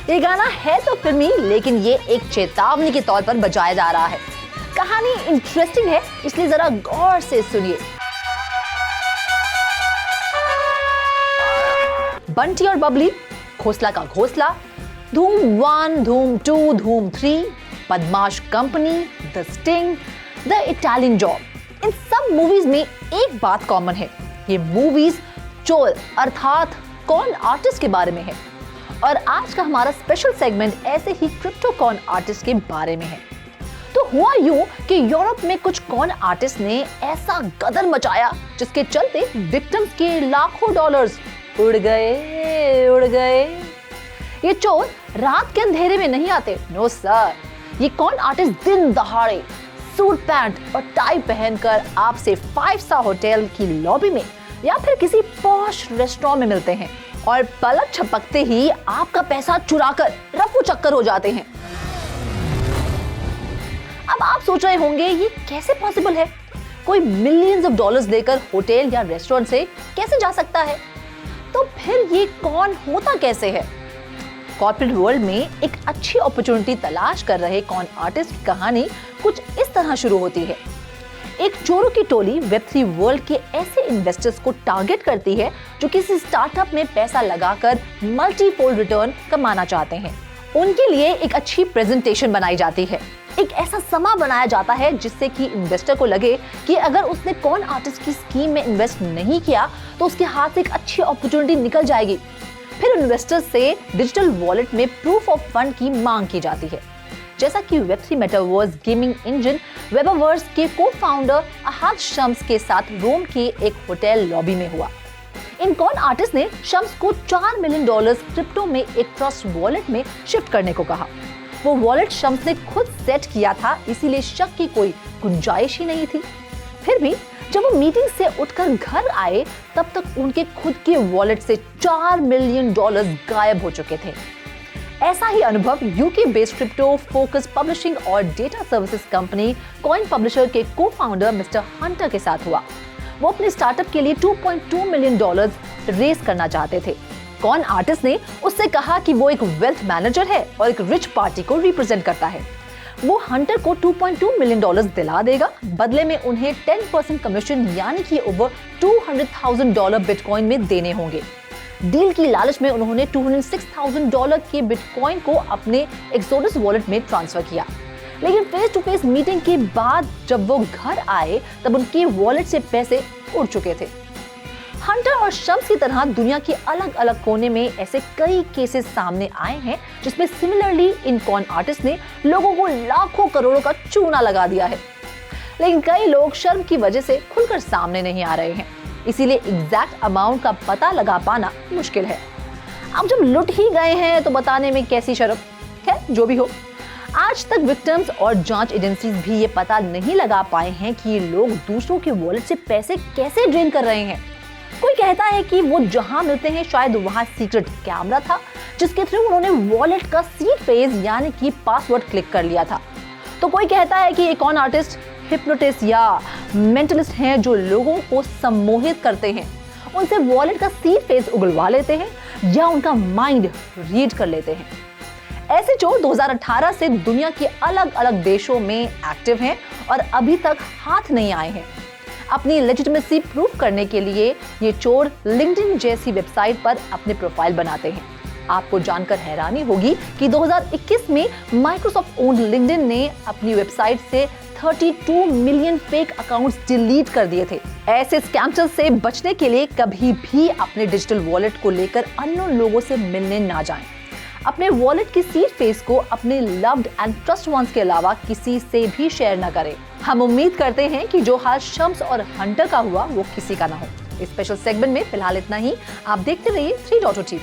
ये गाना है तो फिल्मी, लेकिन ये एक चेतावनी के तौर पर बजाया जा रहा है। कहानी इंटरेस्टिंग है, इसलिए जरा गौर से सुनिए। बंटी और बबली, घोंसला का घोंसला, धूम 1, धूम 2, Dhoom 3, Badmaash company, the sting, the Italian job. इन सब मूवीज में एक बात कॉमन है, ये मूवीज चोर अर्थात कॉन आर्टिस्ट के बारे में है। और आज का हमारा स्पेशल सेगमेंट ऐसे ही क्रिप्टो कॉन आर्टिस्ट के बारे में है। तो हुआ यूं कि यूरोप में कुछ कॉन आर्टिस्ट ने ऐसा गदर मचाया जिसके चलते विक्टिम्स के लाखों डॉलर्स उड़ गए। ये चोर रात के अंधेरे में नहीं आते, नो सर। ये कॉन आर्टिस्ट दिन दहाड़े सूट पैंट और टाई पहनकर आपसे 5 स्टार होटल की लॉबी में या फिर किसी पॉश रेस्टोरेंट में मिलते हैं और पलक झपकते ही आपका पैसा चुराकर रफू चक्कर हो जाते हैं। अब आप सोच रहे होंगे ये कैसे पॉसिबल है? कोई मिलियंस ऑफ डॉलर्स देकर होटल या रेस्टोरेंट से कैसे जा सकता है? तो फिर ये कौन होता कैसे है? कॉर्पोरेट वर्ल्ड में एक अच्छी अपॉर्चुनिटी तलाश कर रहे कॉन आर्टिस्ट की कहानी कुछ इस तरह शुरू होती है। एक चोरों की टोली वेब3 वर्ल्ड के ऐसे इन्वेस्टर्स को टारगेट करती है जो किसी स्टार्टअप में पैसा लगाकर मल्टीफोल्ड रिटर्न कमाना चाहते हैं। उनके लिए एक अच्छी प्रेजेंटेशन बनाई जाती है, एक ऐसा समा बनाया जाता है जिससे कि इन्वेस्टर को लगे कि अगर उसने कॉन आर्टिस्ट की स्कीम में इन्वेस्ट नहीं किया तो उसके हाथ से एक अच्छी अपॉर्चुनिटी निकल जाएगी। फिर इन्वेस्टर्स से डिजिटल वॉलेट में प्रूफ ऑफ फंड की मांग की जाती है, जैसा कि वेब3 मेटावर्स गेमिंग इंजन वेबावर्स के को-फाउंडर अहाद शम्स के साथ रोम के एक होटल लॉबी में हुआ। इन कॉन आर्टिस्ट ने शम्स को $4 मिलियन क्रिप्टो में एक ट्रस्ट वॉलेट में शिफ्ट करने को कहा। वो वॉलेट शम्स ने खुद सेट किया था, इसीलिए शक की कोई गुंजाइश ही नहीं थी। फिर भी जब वो मीटिंग से उठकर घर आए तब तक उनके खुद के वॉलेट से $4 मिलियन गायब हो चुके थे। ऐसा ही अनुभव UK based crypto focus publishing और data services company coin publisher के को-फाउंडर मिस्टर हंटर के साथ हुआ। वो अपने स्टार्टअप के लिए $2.2 मिलियन रेज करना चाहते थे। कॉन आर्टिस्ट ने उससे कहा कि वो एक वेल्थ मैनेजर है और एक रिच पार्टी को रिप्रेजेंट करता है। वो हंटर को $2.2 मिलियन दिला देगा, बदले में उन्हें 10% कमीशन यानी कि ओवर $200,000 बिटकॉइन में देने होंगे। डील की लालच में उन्होंने $206,000 के बिटकॉइन को अपने एक्सोडस वॉलेट में ट्रांसफर किया। लेकिन फेस टू फेस मीटिंग के बाद जब वो घर आए तब उनके वॉलेट से पैसे उड़ चुके थे। हंटर और शम्स की तरह दुनिया के अलग अलग कोने में ऐसे कई केसेस सामने आए हैं जिसमें सिमिलरली इन कॉन आर्टिस्ट ने लोगों को लाखों करोड़ों का चूना लगा दिया है। लेकिन कई लोग शर्म की वजह से खुलकर सामने नहीं आ रहे हैं, इसीलिए एग्जैक्ट अमाउंट का पता लगा पाना मुश्किल है। अब जब लुट ही गए हैं तो बताने में कैसी शर्म। खैर जो भी हो, आज तक विक्टिम्स और जांच एजेंसीज भी ये पता नहीं लगा पाए हैं कि ये लोग दूसरों के वॉलेट से पैसे कैसे ड्रेन कर रहे हैं। कोई कहता है कि वो जहां मिलते हैं शायद वहां सीक्रेट कैमरा था जिसके थ्रू उन्होंने वॉलेट का सीड फ्रेज यानी कि पासवर्ड क्लिक कर लिया था। तो कोई कहता है कि एक कॉन आर्टिस्ट हिप्नोटिस्ट या मेंटलिस्ट हैं जो लोगों को सम्मोहित करते हैं, उनसे वॉलेट का सीड फ्रेज उगलवा लेते हैं या उनका माइंड रीड कर लेते हैं। ऐसे चोर 2018 से दुनिया के अलग अलग देशों में एक्टिव हैं और अभी तक हाथ नहीं आए हैं। अपनी लेजिटिमेसी प्रूव करने के लिए ये चोर लिंक्डइन जैसी वेबसाइट पर अपने प्रोफाइल बनाते हैं। आपको जानकर हैरानी होगी कि 2021 में माइक्रोसॉफ्ट ओन्ड लिंक्डइन ने अपनी वेबसाइट से 32 मिलियन फेक अकाउंट्स डिलीट कर दिए थे। ऐसे स्कैमर्स से बचने के लिए कभी भी अपने डिजिटल वॉलेट को लेकर अननोन लोगों से मिलने ना जाएं। अपने वॉलेट की सीड फ्रेज को अपने लव्ड एंड ट्रस्ट वंस के अलावा किसी से भी शेयर न करें। हम उम्मीद करते हैं कि जो हाल शम्स और हंटर का हुआ वो किसी का ना हो। इस स्पेशल सेगमेंट में फिलहाल इतना ही। आप देखते रहिए 3.0 TV।